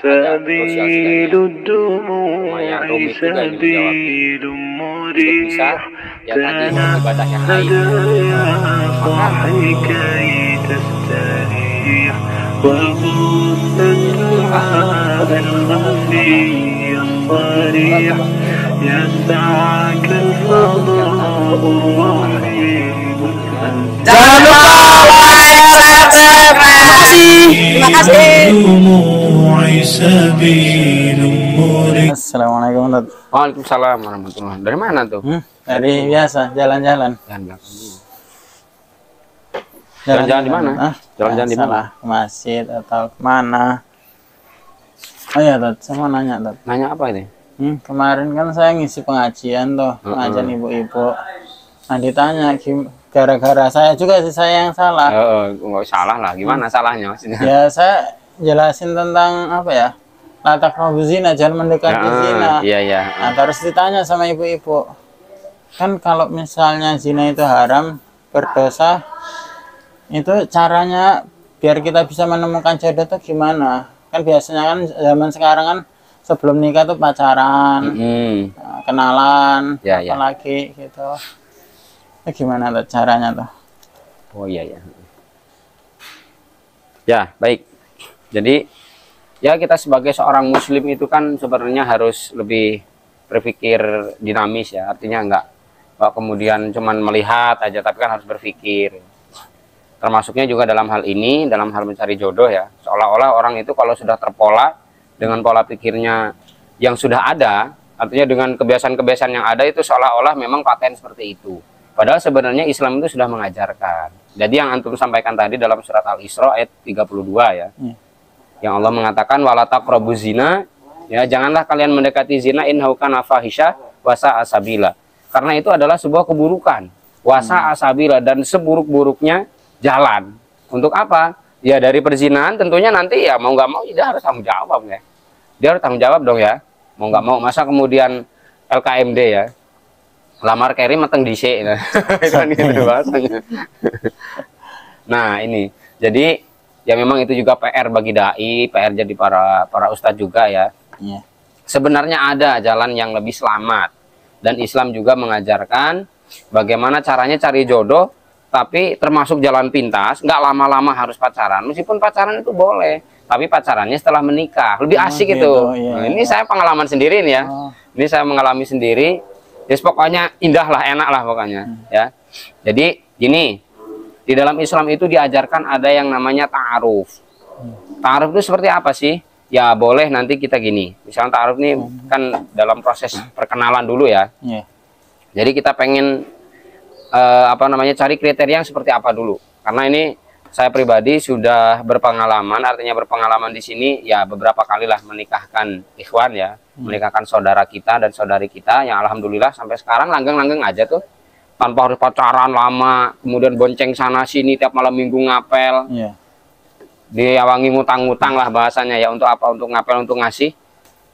سبيل الدموع سبيل مريح تنهد يا صاحي كي تستريح وغص الدعاء الخفي الصريح يسعك الفضاء الرحيم Jangan lupa like, terima kasih. Assalamualaikum. Waalaikumsalam warahmatullahi. Dari mana tuh? Dari biasa jalan-jalan. Jalan-jalan di mana? Jalan-jalan di mana? Salah, ke masjid atau kemana? Oh iya, Tat, saya mau nanya, Tat. Nanya apa ini? Kemarin kan saya ngisi pengajian tuh, pengajian ibu-ibu. Nah, ditanya gara-gara saya juga sih, saya yang salah. Nggak salah lah. Gimana salahnya maksudnya? Ya, saya jelasin tentang apa ya? Latak zina, jangan mendekati zina. Iya, iya. Nah, terus ditanya sama ibu-ibu, kan kalau misalnya zina itu haram, berdosa, itu caranya biar kita bisa menemukan jodoh tuh gimana? Kan biasanya kan zaman sekarang kan sebelum nikah tuh pacaran, kenalan, Ya, ya. apalagi gitu. Itu gimana tuh caranya tuh? Oh iya, ya. Ya, baik. Jadi ya kita sebagai seorang muslim itu kan sebenarnya harus lebih berpikir dinamis ya. Artinya enggak kemudian cuman melihat aja, tapi kan harus berpikir. Termasuknya juga dalam hal ini, dalam hal mencari jodoh ya. Seolah-olah orang itu kalau sudah terpola dengan pola pikirnya yang sudah ada, artinya dengan kebiasaan-kebiasaan yang ada itu seolah-olah memang paten seperti itu. Padahal sebenarnya Islam itu sudah mengajarkan. Jadi yang antum sampaikan tadi dalam surat Al-Isra ayat 32 ya. Yang Allah mengatakan wala taqrabuz zina, ya janganlah kalian mendekati zina innahu kana fahisha wa sa'a sabila. Karena itu adalah sebuah keburukan. Wa sa'a sabila, dan seburuk-buruknya jalan. Untuk apa? Ya dari perzinahan tentunya nanti ya mau nggak mau dia harus tanggung jawab ya. Dia harus tanggung jawab dong ya. Mau nggak mau, masa kemudian LKMD ya. Lamar Keri mateng dhisik. Nah, kan gitu bahasanya. Nah, ini. Jadi ya memang itu juga PR bagi dai, PR jadi para ustadz juga ya. Sebenarnya ada jalan yang lebih selamat. Dan Islam juga mengajarkan bagaimana caranya cari jodoh, tapi termasuk jalan pintas, nggak lama-lama harus pacaran. Meskipun pacaran itu boleh, tapi pacarannya setelah menikah. Lebih asik itu. Nah, ini saya pengalaman sendiri nih ya. Ini saya mengalami sendiri. Ya pokoknya indah lah, enak lah pokoknya ya. Jadi gini, di dalam Islam itu diajarkan ada yang namanya ta'aruf. Ta'aruf itu seperti apa sih? Ya boleh nanti kita gini. Misalnya ta'aruf ini kan dalam proses perkenalan dulu ya. Jadi kita pengen cari kriteria yang seperti apa dulu. Karena ini saya pribadi sudah berpengalaman, artinya berpengalaman di sini ya beberapa kali lah menikahkan ikhwan ya, menikahkan saudara kita dan saudari kita yang alhamdulillah sampai sekarang langgeng-langgeng aja tuh, tanpa harus pacaran lama, kemudian bonceng sana sini tiap malam minggu ngapel, diawangi ngutang-ngutang lah bahasanya ya. Untuk apa? Untuk ngapel, untuk ngasih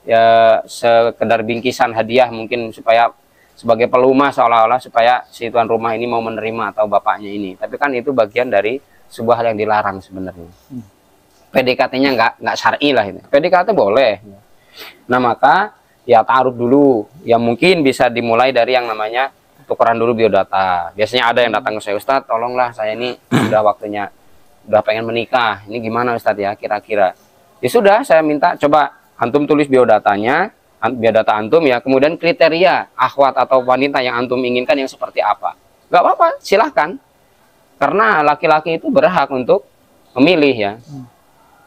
ya sekedar bingkisan hadiah mungkin supaya sebagai pelumah seolah-olah supaya si tuan rumah ini mau menerima atau bapaknya ini. Tapi kan itu bagian dari sebuah hal yang dilarang sebenarnya. PDKT-nya nggak syar'i lah ini. PDKT boleh. Nah maka ya ta'aruf dulu. Ya mungkin bisa dimulai dari yang namanya tukeran dulu biodata. Biasanya ada yang datang ke saya, Ustadz tolonglah saya ini udah waktunya, udah pengen menikah. Ini gimana Ustadz ya kira-kira? Ya sudah, saya minta coba antum tulis biodatanya, biodata antum ya. Kemudian kriteria akhwat atau wanita yang antum inginkan yang seperti apa. Nggak apa-apa, silahkan. Karena laki-laki itu berhak untuk memilih ya.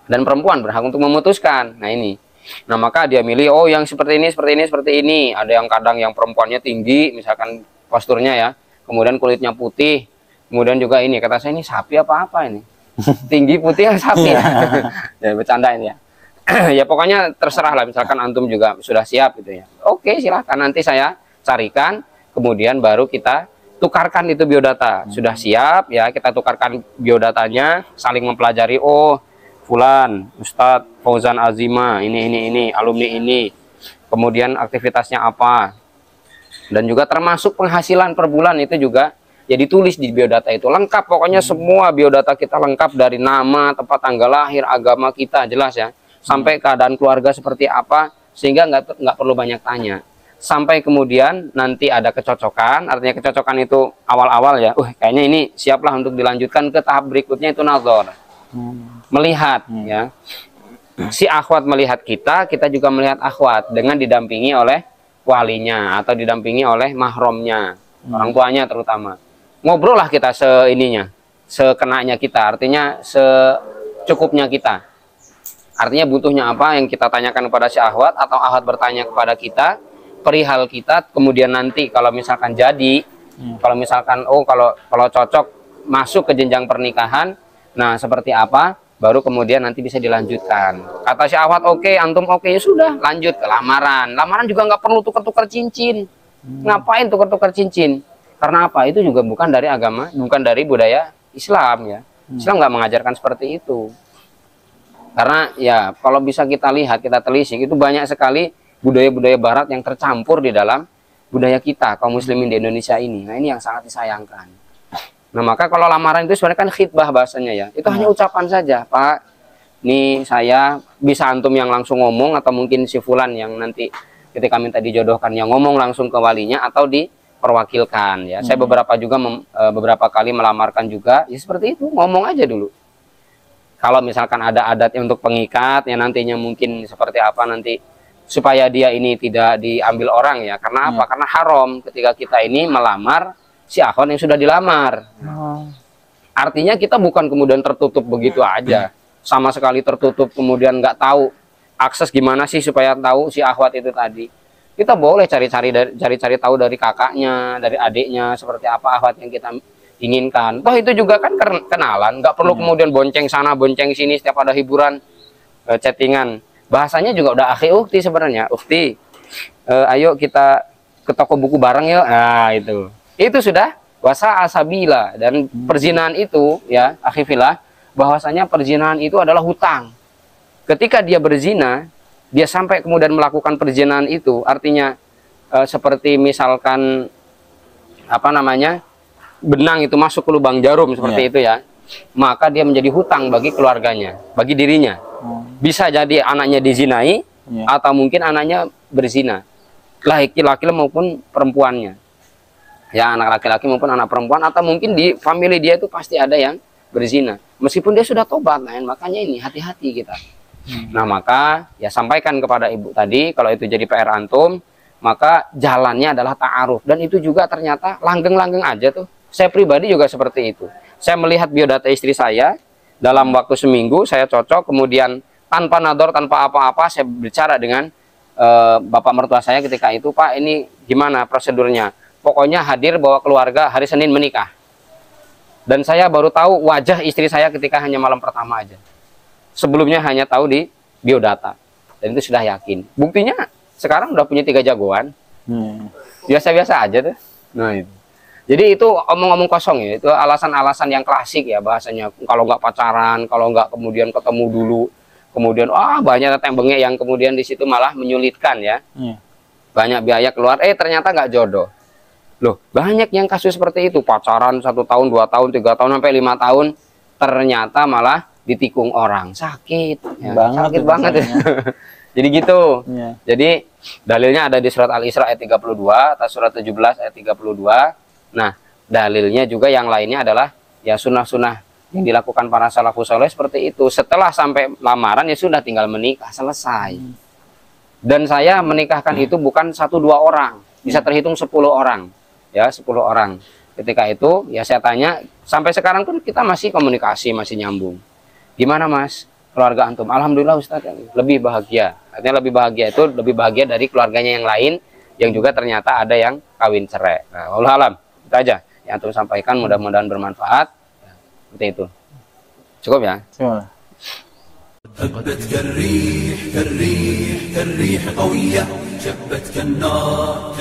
Dan perempuan berhak untuk memutuskan. Nah ini. Nah maka dia milih, oh yang seperti ini, seperti ini, seperti ini. Ada yang kadang yang perempuannya tinggi, misalkan posturnya ya. Kemudian kulitnya putih. Kemudian juga ini, kata saya ini sapi apa-apa ini. Tinggi, putih, yang sapi ya. Ya bercanda ini ya. Ya pokoknya terserah lah, misalkan antum juga sudah siap gitu ya. Oke silahkan, nanti saya carikan. Kemudian baru kita tukarkan itu biodata. Sudah siap ya, kita tukarkan biodatanya, saling mempelajari. Oh fulan, Ustadz Fauzan Azima, ini, alumni ini, kemudian aktivitasnya apa, dan juga termasuk penghasilan per bulan itu juga ya ditulis di biodata itu lengkap. Pokoknya semua biodata kita lengkap, dari nama, tempat tanggal lahir, agama kita jelas ya. sampai keadaan keluarga seperti apa, sehingga nggak perlu banyak tanya. Sampai kemudian nanti ada kecocokan, artinya kecocokan itu awal-awal ya, kayaknya ini siaplah untuk dilanjutkan ke tahap berikutnya, itu nazar. Melihat ya. Si akhwat melihat kita, kita juga melihat akhwat dengan didampingi oleh walinya atau didampingi oleh mahromnya, orang tuanya terutama. Ngobrol lah kita sekenanya kita, artinya secukupnya kita. Artinya butuhnya apa yang kita tanyakan kepada si akhwat, atau akhwat bertanya kepada kita perihal kita. Kemudian nanti kalau misalkan jadi, kalau misalkan kalau cocok masuk ke jenjang pernikahan, nah seperti apa, baru kemudian nanti bisa dilanjutkan. Kata si akhwat oke, antum oke, ya sudah lanjut ke lamaran. Lamaran juga nggak perlu tukar-tukar cincin. Ngapain tukar-tukar cincin? Karena apa? Itu juga bukan dari agama, bukan dari budaya Islam ya. Islam nggak mengajarkan seperti itu. Karena ya kalau bisa kita lihat, kita telisik, itu banyak sekali budaya-budaya barat yang tercampur di dalam budaya kita, kaum muslimin di Indonesia ini. Nah ini yang sangat disayangkan. Nah maka kalau lamaran itu sebenarnya kan khitbah bahasanya ya. Itu hanya ucapan saja, Pak. Nih saya bisa antum yang langsung ngomong, atau mungkin si fulan yang nanti ketika minta dijodohkan yang ngomong langsung ke walinya, atau diperwakilkan ya. Saya beberapa kali melamarkan juga ya seperti itu, ngomong aja dulu. Kalau misalkan ada adat untuk pengikat yang nantinya mungkin seperti apa nanti, supaya dia ini tidak diambil orang ya. Karena apa? Karena haram ketika kita ini melamar si akhwat yang sudah dilamar. Artinya kita bukan kemudian tertutup begitu aja, sama sekali tertutup, kemudian nggak tahu akses gimana sih supaya tahu si akhwat itu tadi. Kita boleh cari-cari tahu dari kakaknya, dari adiknya, seperti apa akhwat yang kita inginkan. Toh itu juga kan kenalan, nggak perlu kemudian bonceng sana bonceng sini setiap ada hiburan, chattingan. Bahasanya juga udah akhi ukti sebenarnya. Ukti, ayo kita ke toko buku bareng yuk. Nah itu sudah wasa asabila. Dan perzinahan itu ya akhi fillah, bahwasanya perzinahan itu adalah hutang. Ketika dia berzina, dia sampai kemudian melakukan perzinahan itu, artinya seperti misalkan apa namanya, benang itu masuk ke lubang jarum seperti itu ya, maka dia menjadi hutang bagi keluarganya, bagi dirinya. Bisa jadi anaknya dizinai, atau mungkin anaknya berzina, laki-laki maupun perempuannya ya, anak laki-laki maupun anak perempuan, atau mungkin di family dia itu pasti ada yang berzina meskipun dia sudah tobat. Nah makanya ini hati-hati kita. Nah maka ya sampaikan kepada ibu tadi, kalau itu jadi PR antum, maka jalannya adalah ta'aruf. Dan itu juga ternyata langgeng-langgeng aja tuh. Saya pribadi juga seperti itu. Saya melihat biodata istri saya, dalam waktu seminggu saya cocok, kemudian tanpa nador, tanpa apa-apa, saya bicara dengan bapak mertua saya ketika itu, Pak ini gimana prosedurnya? Pokoknya hadir bawa keluarga hari Senin menikah. Dan saya baru tahu wajah istri saya ketika hanya malam pertama aja. Sebelumnya hanya tahu di biodata. Dan itu sudah yakin. Buktinya sekarang udah punya 3 jagoan. Biasa-biasa aja tuh. Nah itu. Jadi itu omong-omong kosong ya. Itu alasan-alasan yang klasik ya bahasanya. Kalau nggak pacaran, kalau nggak kemudian ketemu dulu, kemudian banyak teteh bengek yang kemudian di situ malah menyulitkan ya. Banyak biaya keluar. Ternyata nggak jodoh. Loh, banyak yang kasus seperti itu. Pacaran 1 tahun, 2 tahun, 3 tahun, sampai 5 tahun. Ternyata malah ditikung orang. Sakit. Ya, sakit banget ya. Jadi gitu. Jadi dalilnya ada di surat Al-Isra ayat 32, atau surat 17 ayat 32. Nah, dalilnya juga yang lainnya adalah ya sunnah-sunnah yang dilakukan para salafus saleh seperti itu. Setelah sampai lamaran ya sudah tinggal menikah, selesai. Dan saya menikahkan itu bukan 1-2 orang, bisa terhitung 10 orang. Ya, 10 orang. Ketika itu ya saya tanya, sampai sekarang pun kita masih komunikasi, masih nyambung. Gimana Mas keluarga antum? Alhamdulillah Ustaz, lebih bahagia. Artinya lebih bahagia itu lebih bahagia dari keluarganya yang lain yang juga ternyata ada yang kawin cerai. Nah, wallahu alam. Itu aja yang antum sampaikan, mudah-mudahan bermanfaat. Seperti itu. Cukup ya? Cukup. هبت كالريح قوية، شبت كالنار